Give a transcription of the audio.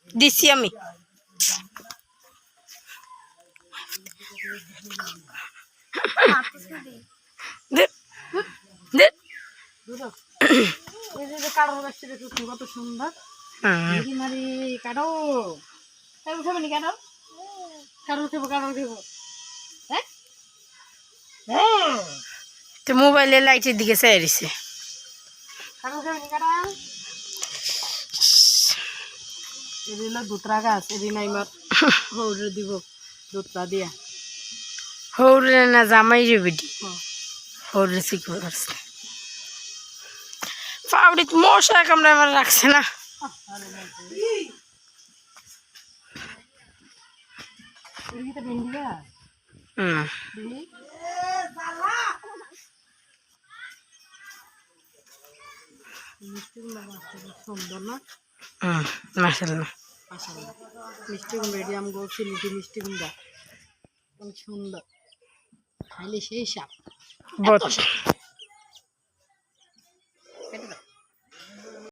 দিছি আমি কত সুন্দর মারি কাটো উঠাবেনি কাটো কাটো উঠেবো হ্যাঁ তো মোবাইলের লাইটের দিকে চাই দিছে কাটো উঠাবেনি কাটা এদিন দুতরা গাছ এদিন আইমার হৌরে দিব দুতরা দিয়া হৌরে না জামাই রে বেটি হৌরে শিখবে পারছে ফাউরিত মশা কামড়ে আমার রাখছে না সুন্দর না মাশাআল্লাহ মিষ্টি কুমড়া এটি আমি বলছি লিটি মিষ্টি কুমড়া অনেক সুন্দর খাইলে সেই সাপ